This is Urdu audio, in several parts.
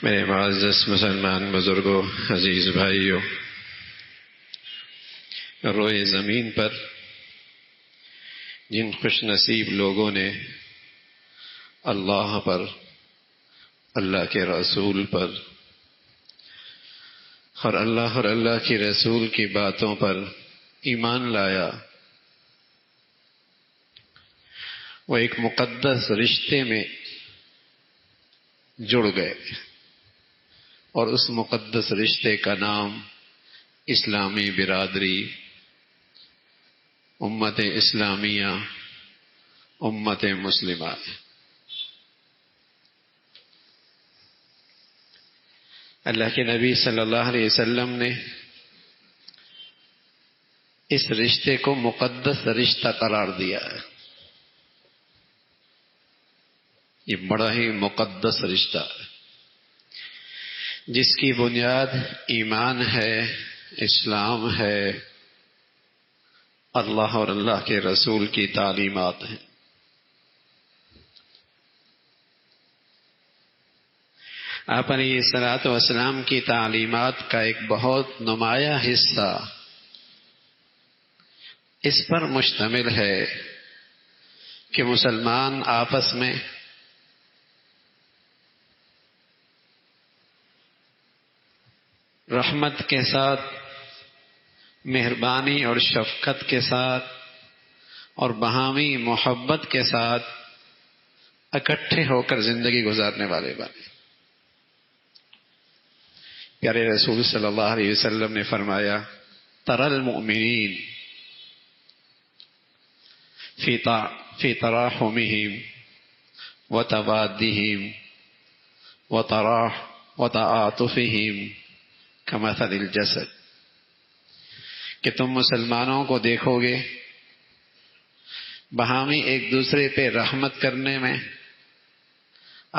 میرے معزز مسلمان بزرگوں، عزیز بھائیوں، روئے زمین پر جن خوش نصیب لوگوں نے اللہ پر، اللہ کے رسول پر اور اللہ کے رسول کی باتوں پر ایمان لایا، وہ ایک مقدس رشتے میں جڑ گئے، اور اس مقدس رشتے کا نام اسلامی برادری، امت اسلامیہ، امت مسلمہ ہے۔ اللہ کے نبی صلی اللہ علیہ وسلم نے اس رشتے کو مقدس رشتہ قرار دیا ہے۔ یہ بڑا ہی مقدس رشتہ ہے، جس کی بنیاد ایمان ہے، اسلام ہے، اللہ اور اللہ کے رسول کی تعلیمات ہیں۔ آپ علیہ الصلوۃ والسلام کی تعلیمات کا ایک بہت نمایاں حصہ اس پر مشتمل ہے کہ مسلمان آپس میں رحمت کے ساتھ، مہربانی اور شفقت کے ساتھ اور باہمی محبت کے ساتھ اکٹھے ہو کر زندگی گزارنے والے بنے۔ پیارے رسول صلی اللہ علیہ وسلم نے فرمایا، تری المؤمنین فی تراحمہم وتوادہم وتعاطفہم کمثل الجسد، کہ تم مسلمانوں کو دیکھو گے باہمی ایک دوسرے پہ رحمت کرنے میں،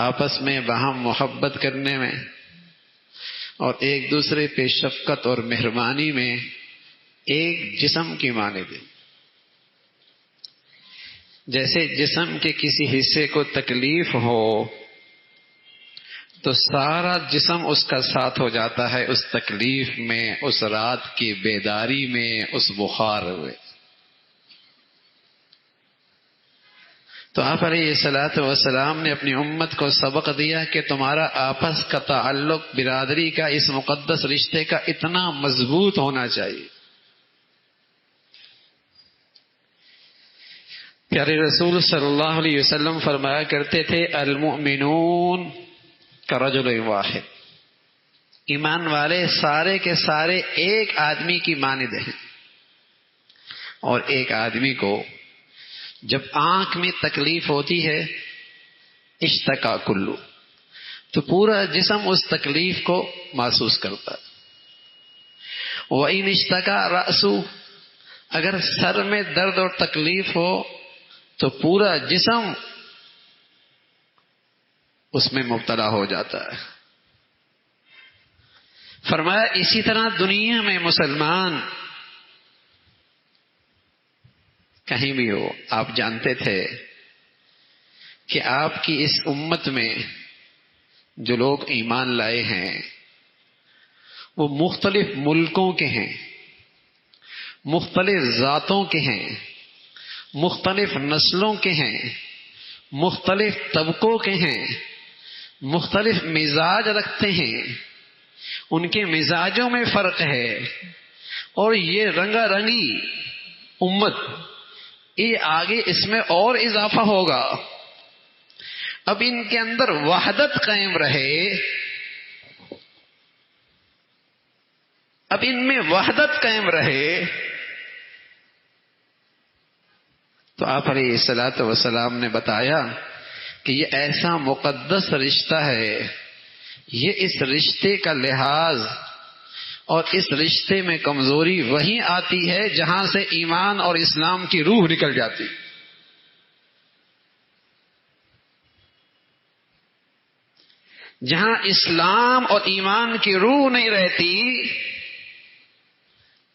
آپس میں باہم محبت کرنے میں، اور ایک دوسرے پہ شفقت اور مہربانی میں ایک جسم کی مانند ہے۔ جیسے جسم کے کسی حصے کو تکلیف ہو تو سارا جسم اس کا ساتھ ہو جاتا ہے اس تکلیف میں، اس رات کی بیداری میں، اس بخار میں۔ تو آپ علیہ الصلوۃ والسلام نے اپنی امت کو سبق دیا کہ تمہارا آپس کا تعلق برادری کا، اس مقدس رشتے کا اتنا مضبوط ہونا چاہیے۔ پیارے رسول صلی اللہ علیہ وسلم فرمایا کرتے تھے، المؤمنون کرجل واحد، ایمان والے سارے کے سارے ایک آدمی کی مانند ہیں۔ اور ایک آدمی کو جب آنکھ میں تکلیف ہوتی ہے، اشتکا کلو، تو پورا جسم اس تکلیف کو محسوس کرتا ہے۔ وَإِنِ اشْتَكَى رَأْسُ، اگر سر میں درد اور تکلیف ہو تو پورا جسم اس میں مبتلا ہو جاتا ہے۔ فرمایا اسی طرح دنیا میں مسلمان کہیں بھی ہو، آپ جانتے تھے کہ آپ کی اس امت میں جو لوگ ایمان لائے ہیں وہ مختلف ملکوں کے ہیں، مختلف ذاتوں کے ہیں، مختلف نسلوں کے ہیں، مختلف طبقوں کے ہیں، مختلف مزاج رکھتے ہیں، ان کے مزاجوں میں فرق ہے، اور یہ رنگا رنگی امت، یہ آگے اس میں اور اضافہ ہوگا۔ اب ان کے اندر وحدت قائم رہے، اب ان میں وحدت قائم رہے، تو آپ علیہ الصلوۃ والسلام نے بتایا کہ یہ ایسا مقدس رشتہ ہے، یہ اس رشتے کا لحاظ اور اس رشتے میں کمزوری وہیں آتی ہے جہاں سے ایمان اور اسلام کی روح نکل جاتی۔ جہاں اسلام اور ایمان کی روح نہیں رہتی،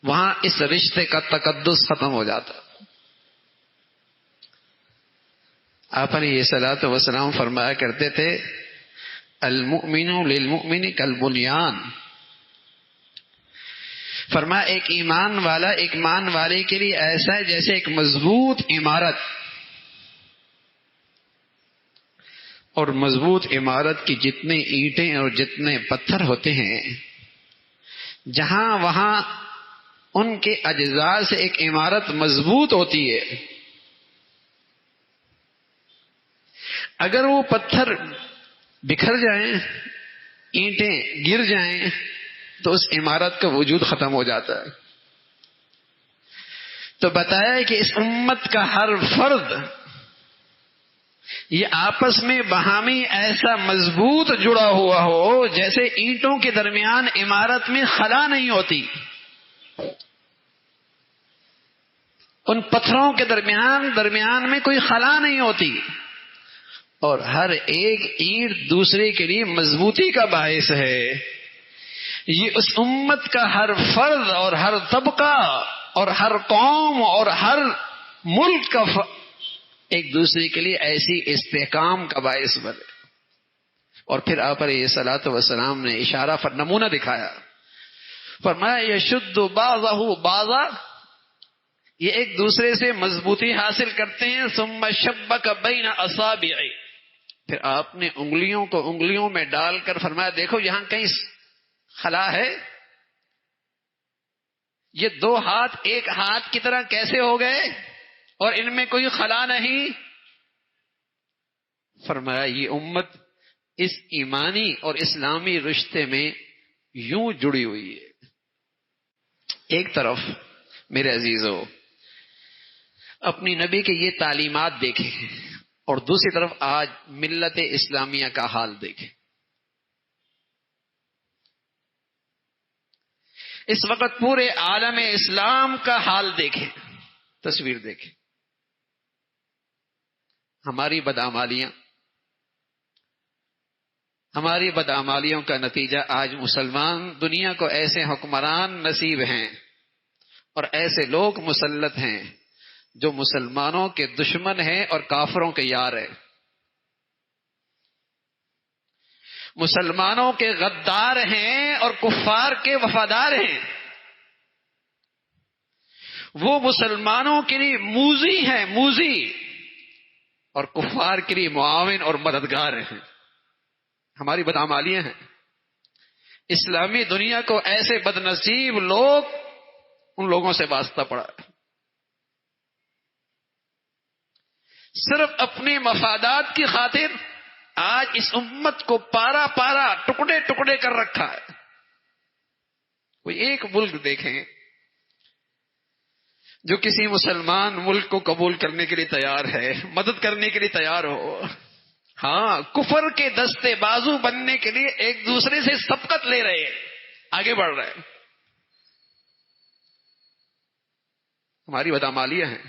وہاں اس رشتے کا تقدس ختم ہو جاتا۔ آپ علیہ الصلوۃ والسلام فرمایا کرتے تھے، المؤمن للمؤمن کالبنیان. فرمایا ایک ایمان والا ایک مان والے کے لیے ایسا ہے جیسے ایک مضبوط عمارت. اور مضبوط عمارت کی جتنے اینٹیں اور جتنے پتھر ہوتے ہیں جہاں وہاں ان کے اجزاء سے ایک عمارت مضبوط ہوتی ہے. اگر وہ پتھر بکھر جائیں اینٹیں گر جائیں تو اس عمارت کا وجود ختم ہو جاتا ہے. تو بتایا کہ اس امت کا ہر فرد یہ آپس میں باہمی ایسا مضبوط جڑا ہوا ہو جیسے اینٹوں کے درمیان عمارت میں خلا نہیں ہوتی، ان پتھروں کے درمیان میں کوئی خلا نہیں ہوتی، اور ہر ایک اینٹ دوسرے کے لیے مضبوطی کا باعث ہے. یہ اس امت کا ہر فرد اور ہر طبقہ اور ہر قوم اور ہر ملک کا ایک دوسرے کے لیے ایسی استحکام کا باعث بنے. اور پھر آپ علیہ الصلوۃ والسلام نے اشارہ نمونہ دکھایا، فرمایا یشد بعضہ بعضا، یہ ایک دوسرے سے مضبوطی حاصل کرتے ہیں. ثم شبک بین اصابع، پھر آپ نے انگلیوں کو انگلیوں میں ڈال کر فرمایا دیکھو یہاں کہیں خلا ہے، یہ دو ہاتھ ایک ہاتھ کی طرح کیسے ہو گئے اور ان میں کوئی خلا نہیں. فرمایا یہ امت اس ایمانی اور اسلامی رشتے میں یوں جڑی ہوئی ہے. ایک طرف میرے عزیزو اپنی نبی کے یہ تعلیمات دیکھیں اور دوسری طرف آج ملت اسلامیہ کا حال دیکھیں. اس وقت پورے عالم اسلام کا حال دیکھیں، تصویر دیکھیں. ہماری بدعمالیوں کا نتیجہ آج مسلمان دنیا کو ایسے حکمران نصیب ہیں اور ایسے لوگ مسلط ہیں جو مسلمانوں کے دشمن ہیں اور کافروں کے یار ہیں، مسلمانوں کے غدار ہیں اور کفار کے وفادار ہیں. وہ مسلمانوں کے لیے موذی ہیں، موذی، اور کفار کے لیے معاون اور مددگار ہیں. ہماری بدعمالیاں ہیں. اسلامی دنیا کو ایسے بدنصیب لوگ، ان لوگوں سے واسطہ پڑا ہے. صرف اپنے مفادات کی خاطر آج اس امت کو پارا پارا ٹکڑے ٹکڑے کر رکھا ہے. کوئی ایک ملک دیکھیں جو کسی مسلمان ملک کو قبول کرنے کے لیے تیار ہے، مدد کرنے کے لیے تیار ہو. ہاں، کفر کے دستے بازو بننے کے لیے ایک دوسرے سے سبقت لے رہے ہیں، آگے بڑھ رہے ہیں. ہماری بدعمالیاں ہیں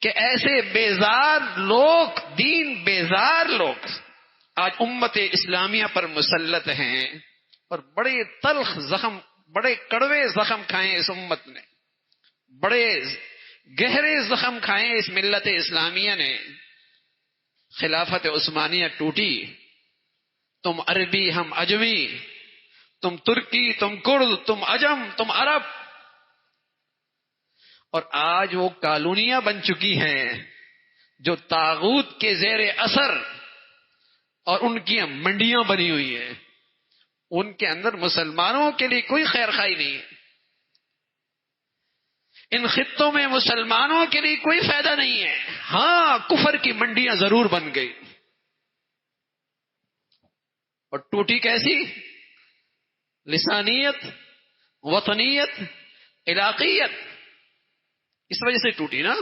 کہ ایسے بیزار لوگ، دین بیزار لوگ آج امت اسلامیہ پر مسلط ہیں اور بڑے تلخ زخم، بڑے کڑوے زخم کھائے اس امت نے، بڑے گہرے زخم کھائے اس ملت اسلامیہ نے. خلافت عثمانیہ ٹوٹی، تم عربی ہم اجمی، تم ترکی تم کرد تم عجم تم عرب، اور آج وہ کالونیاں بن چکی ہیں جو طاغوت کے زیر اثر، اور ان کی منڈیاں بنی ہوئی ہیں. ان کے اندر مسلمانوں کے لیے کوئی خیر خواہی نہیں ہے. ان خطوں میں مسلمانوں کے لیے کوئی فائدہ نہیں ہے. ہاں، کفر کی منڈیاں ضرور بن گئی. اور ٹوٹی کیسی؟ لسانیت، وطنیت، علاقیت، اس وجہ سے ٹوٹی نا.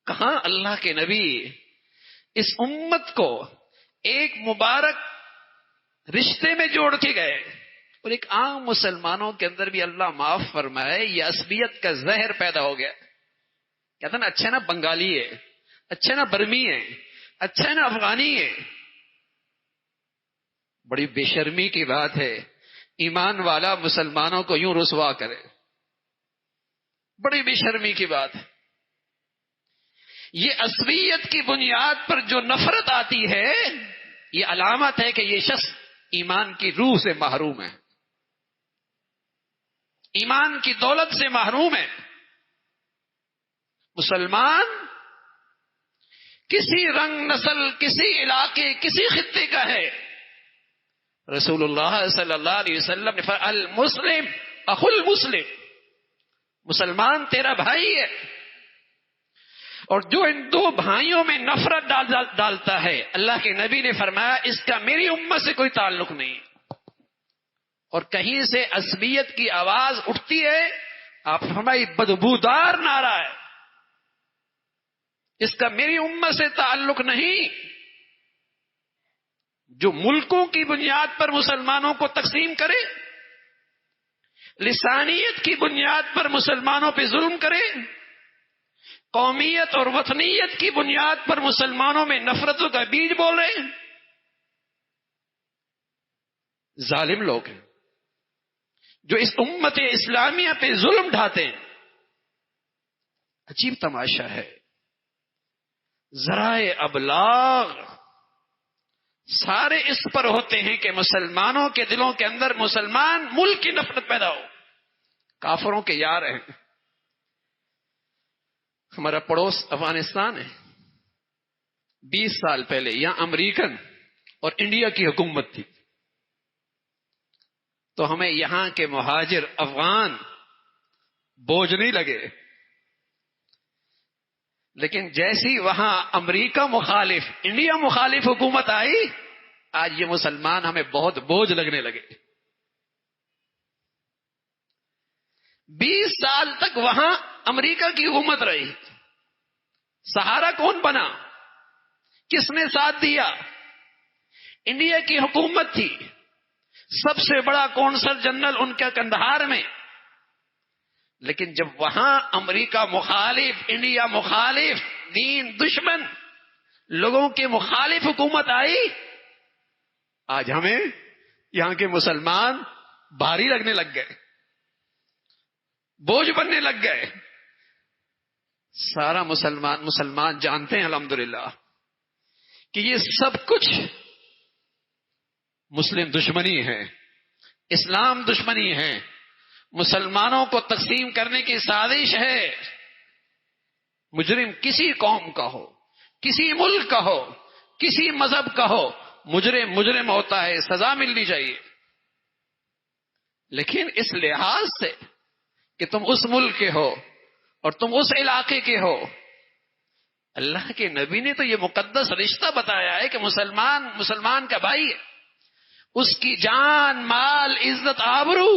کہاں اللہ کے نبی اس امت کو ایک مبارک رشتے میں جوڑ کے گئے، اور ایک عام مسلمانوں کے اندر بھی اللہ معاف فرمائے یہ عصبیت کا زہر پیدا ہو گیا. کہتا نا اچھا نا بنگالی ہے، اچھا نا برمی ہے، اچھا نا افغانی ہے. بڑی بے شرمی کی بات ہے ایمان والا مسلمانوں کو یوں رسوا کرے. بڑی بے شرمی کی بات ہے. یہ عصبیت کی بنیاد پر جو نفرت آتی ہے، یہ علامت ہے کہ یہ شخص ایمان کی روح سے محروم ہے، ایمان کی دولت سے محروم ہے۔ مسلمان کسی رنگ، نسل، کسی علاقے، کسی خطے کا ہے، رسول اللہ صلی اللہ علیہ وسلم نے فرمایا المسلم اخو المسلم، مسلمان تیرا بھائی ہے، اور جو ان دو بھائیوں میں نفرت ڈالتا ہے، اللہ کے نبی نے فرمایا اس کا میری امت سے کوئی تعلق نہیں۔ اور کہیں سے عصبیت کی آواز اٹھتی ہے، آپ فرمائی بدبودار نعرہ ہے، اس کا میری امت سے تعلق نہیں۔ جو ملکوں کی بنیاد پر مسلمانوں کو تقسیم کرے، لسانیت کی بنیاد پر مسلمانوں پہ ظلم کرے، قومیت اور وطنیت کی بنیاد پر مسلمانوں میں نفرتوں کا بیج بول رہے ہیں، ظالم لوگ ہیں جو اس امت اسلامیہ پہ ظلم ڈھاتے ہیں۔ عجیب تماشا ہے، ذرائع ابلاغ سارے اس پر ہوتے ہیں کہ مسلمانوں کے دلوں کے اندر مسلمان ملک کی نفرت پیدا ہو، کافروں کے یار ہیں۔ ہمارا پڑوس افغانستان ہے، 20 سال پہلے یہاں امریکن اور انڈیا کی حکومت تھی، تو ہمیں یہاں کے مہاجر افغان بوجھ نہیں لگے، لیکن جیسی وہاں امریکہ مخالف، انڈیا مخالف حکومت آئی، آج یہ مسلمان ہمیں بہت بوجھ لگنے لگے۔ 20 سال تک وہاں امریکہ کی حکومت رہی، سہارا کون بنا؟ کس نے ساتھ دیا؟ انڈیا کی حکومت تھی، سب سے بڑا کونسل جنرل ان کا کندہار میں، لیکن جب وہاں امریکہ مخالف، انڈیا مخالف، دین دشمن لوگوں کے مخالف حکومت آئی، آج ہمیں یہاں کے مسلمان بھاری لگنے لگ گئے، بوجھ بننے لگ گئے۔ سارا مسلمان جانتے ہیں الحمدللہ کہ یہ سب کچھ مسلم دشمنی ہے، اسلام دشمنی ہے، مسلمانوں کو تقسیم کرنے کی سازش ہے۔ مجرم کسی قوم کا ہو، کسی ملک کا ہو، کسی مذہب کا ہو، مجرم ہوتا ہے، سزا ملنی چاہیے، لیکن اس لحاظ سے کہ تم اس ملک کے ہو اور تم اس علاقے کے ہو، اللہ کے نبی نے تو یہ مقدس رشتہ بتایا ہے کہ مسلمان کا بھائی ہے، اس کی جان، مال، عزت، آبرو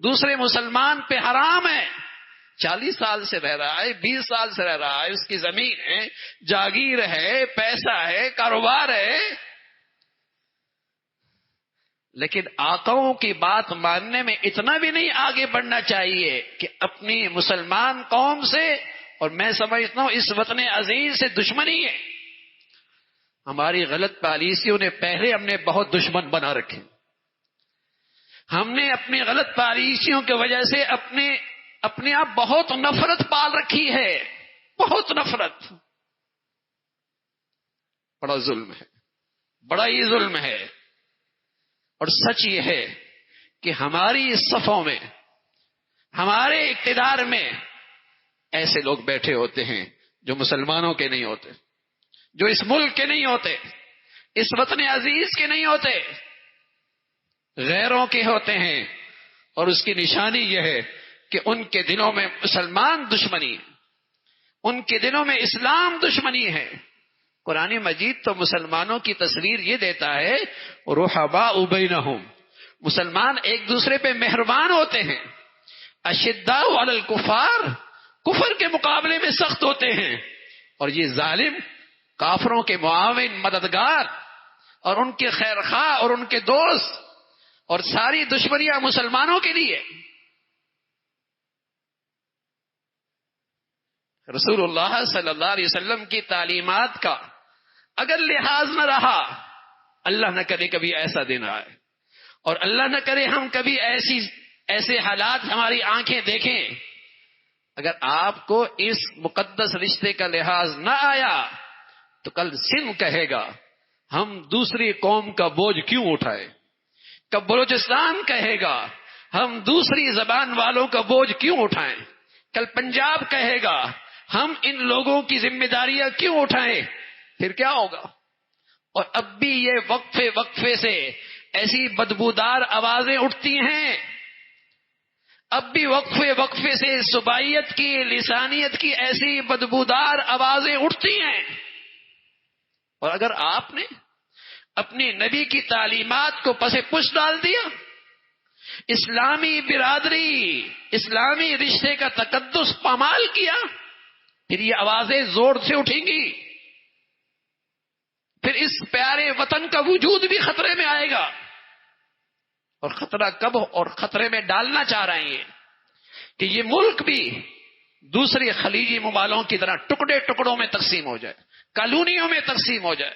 دوسرے مسلمان پہ حرام ہے۔ 40 سال سے رہ رہا ہے، 20 سال سے رہ رہا ہے، اس کی زمین ہے، جاگیر ہے، پیسہ ہے، کاروبار ہے، لیکن آقاؤں کی بات ماننے میں اتنا بھی نہیں آگے بڑھنا چاہیے کہ اپنی مسلمان قوم سے، اور میں سمجھتا ہوں اس وطن عزیز سے دشمنی ہے۔ ہماری غلط پالیسیوں نے پہلے ہم نے بہت دشمن بنا رکھے، ہم نے اپنی غلط پالیسیوں کی وجہ سے اپنے آپ بہت نفرت پال رکھی ہے، بہت نفرت۔ بڑا ظلم ہے، بڑا ہی ظلم ہے، اور سچ یہ ہے کہ ہماری صفوں میں، ہمارے اقتدار میں ایسے لوگ بیٹھے ہوتے ہیں جو مسلمانوں کے نہیں ہوتے، جو اس ملک کے نہیں ہوتے، اس وطن عزیز کے نہیں ہوتے، غیروں کے ہوتے ہیں، اور اس کی نشانی یہ ہے کہ ان کے دلوں میں مسلمان دشمنی ہے، ان کے دلوں میں اسلام دشمنی ہے۔ قرآن مجید تو مسلمانوں کی تصویر یہ دیتا ہے رحباء بینہم، مسلمان ایک دوسرے پہ مہربان ہوتے ہیں، اشداء علی الکفار، کفر کے مقابلے میں سخت ہوتے ہیں، اور یہ ظالم کافروں کے معاون، مددگار، اور ان کے خیر خواہ اور ان کے دوست، اور ساری دشمنیاں مسلمانوں کے لیے۔ رسول اللہ صلی اللہ علیہ وسلم کی تعلیمات کا اگر لحاظ نہ رہا، اللہ نہ کرے کبھی ایسا دن آئے، اور اللہ نہ کرے ہم کبھی ایسے حالات ہماری آنکھیں دیکھیں اگر آپ کو اس مقدس رشتے کا لحاظ نہ آیا تو کل سندھ کہے گا ہم دوسری قوم کا بوجھ کیوں اٹھائے، کب بلوچستان کہے گا ہم دوسری زبان والوں کا بوجھ کیوں اٹھائیں، کل پنجاب کہے گا ہم ان لوگوں کی ذمہ داریاں کیوں اٹھائیں، پھر کیا ہوگا؟ اور اب بھی یہ وقفے وقفے سے ایسی بدبودار آوازیں اٹھتی ہیں، اب بھی وقفے وقفے سے صوبائیت کی، لسانیت کی ایسی بدبودار آوازیں اٹھتی ہیں۔ اور اگر آپ نے اپنی نبی کی تعلیمات کو پس پش ڈال دیا، اسلامی برادری، اسلامی رشتے کا تقدس پامال کیا، پھر یہ آوازیں زور سے اٹھیں گی، پھر اس پیارے وطن کا وجود بھی خطرے میں آئے گا۔ اور خطرہ کب اور خطرے میں ڈالنا چاہ رہے ہیں کہ یہ ملک بھی دوسرے خلیجی ممالوں کی طرح ٹکڑے ٹکڑوں میں تقسیم ہو جائے، کالونیوں میں تقسیم ہو جائے،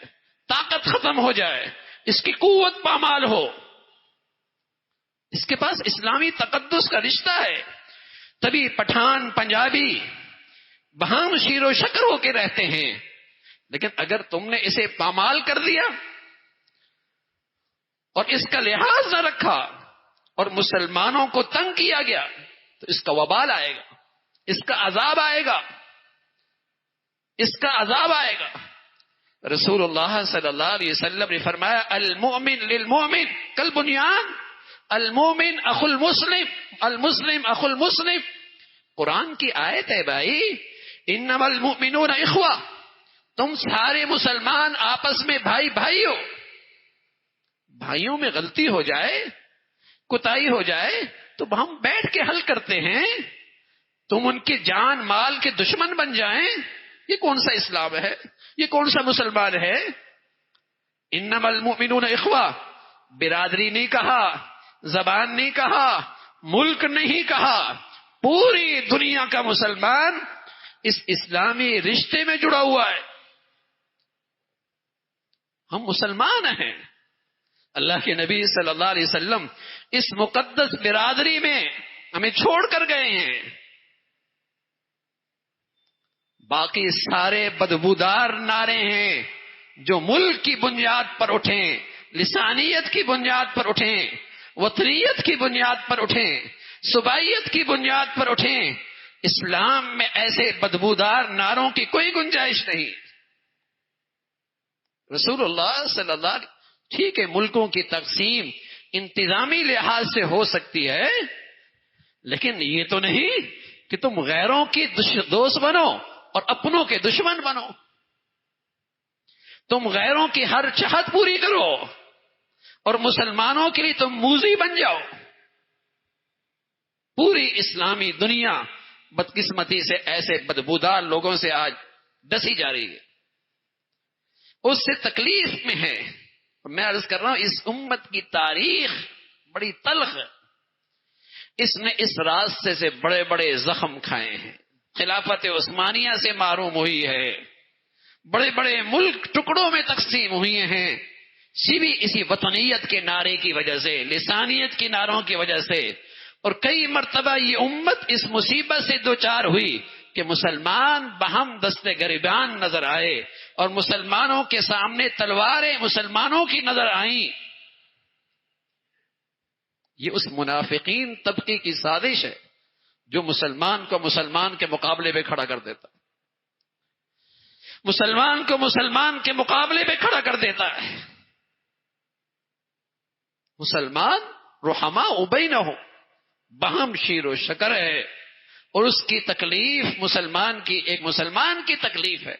طاقت ختم ہو جائے، اس کی قوت پامال ہو۔ اس کے پاس اسلامی تقدس کا رشتہ ہے، تبھی پٹھان پنجابی بہام شیر و شکر ہو کے رہتے ہیں۔ لیکن اگر تم نے اسے پامال کر دیا اور اس کا لحاظ نہ رکھا اور مسلمانوں کو تنگ کیا گیا تو اس کا وبال آئے گا، اس کا عذاب آئے گا، اس کا عذاب آئے گا۔ رسول اللہ صلی اللہ علیہ وسلم نے فرمایا المؤمن للمؤمن کالبنیان، المؤمن اخو المسلم، المسلم اخو المسلم۔ قرآن کی آیت ہے بھائی، انما المؤمنون اخوہ، تم سارے مسلمان آپس میں بھائی بھائی ہو۔ بھائیوں میں غلطی ہو جائے، کوتاہی ہو جائے تو ہم بیٹھ کے حل کرتے ہیں، تم ان کے جان مال کے دشمن بن جائیں، یہ کون سا اسلام ہے؟ یہ کون سا مسلمان ہے؟ انما المؤمنون اخوہ، برادری نہیں کہا، زبان نہیں کہا، ملک نہیں کہا، پوری دنیا کا مسلمان اس اسلامی رشتے میں جڑا ہوا ہے۔ ہم مسلمان ہیں، اللہ کے نبی صلی اللہ علیہ وسلم اس مقدس برادری میں ہمیں چھوڑ کر گئے ہیں۔ باقی سارے بدبودار نعرے ہیں جو ملک کی بنیاد پر اٹھیں، لسانیت کی بنیاد پر اٹھیں، وطنیت کی بنیاد پر اٹھیں، صوبائیت کی بنیاد پر اٹھیں، اسلام میں ایسے بدبودار نعروں کی کوئی گنجائش نہیں۔ رسول اللہ صلی اللہ علیہ وسلم، ٹھیک ہے ملکوں کی تقسیم انتظامی لحاظ سے ہو سکتی ہے، لیکن یہ تو نہیں کہ تم غیروں کی دوست بنو اور اپنوں کے دشمن بنو، تم غیروں کی ہر چاہت پوری کرو اور مسلمانوں کے لیے تم موذی بن جاؤ۔ پوری اسلامی دنیا بدقسمتی سے ایسے بدبودار لوگوں سے آج ڈسی جا رہی ہے، اس سے تکلیف میں ہے۔ میں عرض کر رہا ہوں اس امت کی تاریخ بڑی تلخ ہے، اس نے اس راستے سے بڑے بڑے زخم کھائے ہیں، خلافت عثمانیہ سے معروم ہوئی ہے، بڑے بڑے ملک ٹکڑوں میں تقسیم ہوئے ہیں، اسی وطنیت کے نعرے کی وجہ سے، لسانیت کے نعروں کی وجہ سے۔ اور کئی مرتبہ یہ امت اس مصیبت سے دوچار ہوئی کہ مسلمان بہم دستے گریبان نظر آئے اور مسلمانوں کے سامنے تلواریں مسلمانوں کی نظر آئیں۔ یہ اس منافقین طبقے کی سازش ہے جو مسلمان کو مسلمان کے مقابلے میں کھڑا کر دیتا، مسلمان کو مسلمان کے مقابلے میں کھڑا کر دیتا ہے۔ مسلمان رحماء بینہم، بہم شیر و شکر ہے، اور اس کی تکلیف مسلمان کی ایک مسلمان کی تکلیف ہے،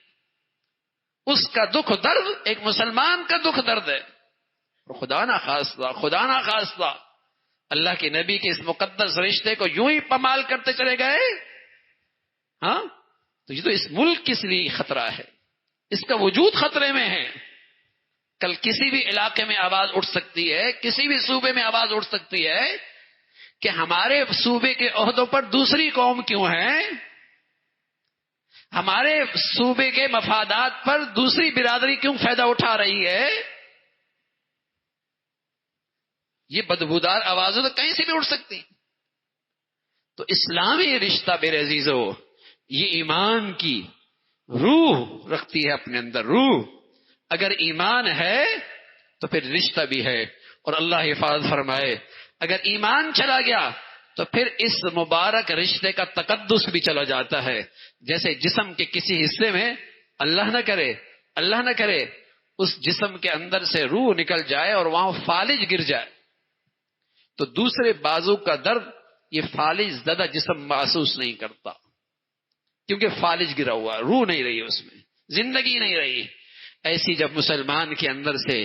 اس کا دکھ درد ایک مسلمان کا دکھ درد ہے۔ اور خدا نہ خواستہ اللہ کے نبی کے اس مقدس رشتے کو یوں ہی پامال کرتے چلے گئے، ہاں تو یہ تو اس ملک کے لیے خطرہ ہے، اس کا وجود خطرے میں ہے۔ کل کسی بھی علاقے میں آواز اٹھ سکتی ہے، کسی بھی صوبے میں آواز اٹھ سکتی ہے کہ ہمارے صوبے کے عہدوں پر دوسری قوم کیوں ہے، ہمارے صوبے کے مفادات پر دوسری برادری کیوں فائدہ اٹھا رہی ہے۔ یہ بدبودار آوازیں تو کہیں سے بھی اٹھ سکتی، تو اسلامی رشتہ میرے عزیزو یہ ایمان کی روح رکھتی ہے اپنے اندر. روح اگر ایمان ہے تو پھر رشتہ بھی ہے. اور اللہ حفاظت فرمائے اگر ایمان چلا گیا تو پھر اس مبارک رشتے کا تقدس بھی چلا جاتا ہے. جیسے جسم کے کسی حصے میں اللہ نہ کرے اس جسم کے اندر سے روح نکل جائے اور وہاں فالج گر جائے تو دوسرے بازو کا درد یہ فالج زدہ جسم محسوس نہیں کرتا، کیونکہ فالج گرا ہوا، روح نہیں رہی اس میں، زندگی نہیں رہی. ایسی جب مسلمان کے اندر سے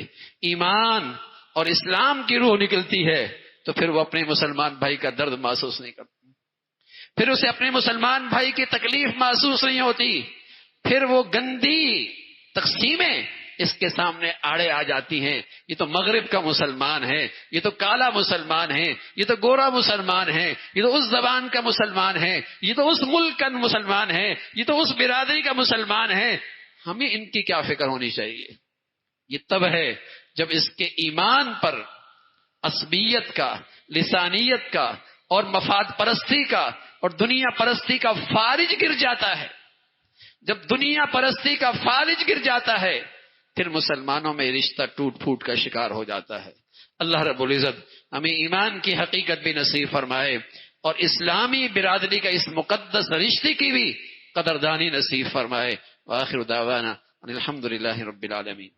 ایمان اور اسلام کی روح نکلتی ہے تو پھر وہ اپنے مسلمان بھائی کا درد محسوس نہیں کرتا، پھر اسے اپنے مسلمان بھائی کی تکلیف محسوس نہیں ہوتی. پھر وہ گندی تقسیمیں اس کے سامنے آڑے آ جاتی ہیں. یہ تو مغرب کا مسلمان ہے، یہ تو کالا مسلمان ہے، یہ تو گورا مسلمان ہے، یہ تو اس زبان کا مسلمان ہے، یہ تو اس ملک کا مسلمان ہے، یہ تو اس برادری کا مسلمان ہے. ہمیں ان کی کیا فکر ہونی چاہیے؟ یہ تب ہے جب اس کے ایمان پر عصبیت کا، لسانیت کا اور مفاد پرستی کا اور دنیا پرستی کا فالج گر جاتا ہے. جب دنیا پرستی کا فالج گر جاتا ہے پھر مسلمانوں میں رشتہ ٹوٹ پھوٹ کا شکار ہو جاتا ہے. اللہ رب العزت ہمیں ایمان کی حقیقت بھی نصیب فرمائے اور اسلامی برادری کا اس مقدس رشتے کی بھی قدردانی نصیب فرمائے. وآخر دعوانا الحمد للہ رب العالمین.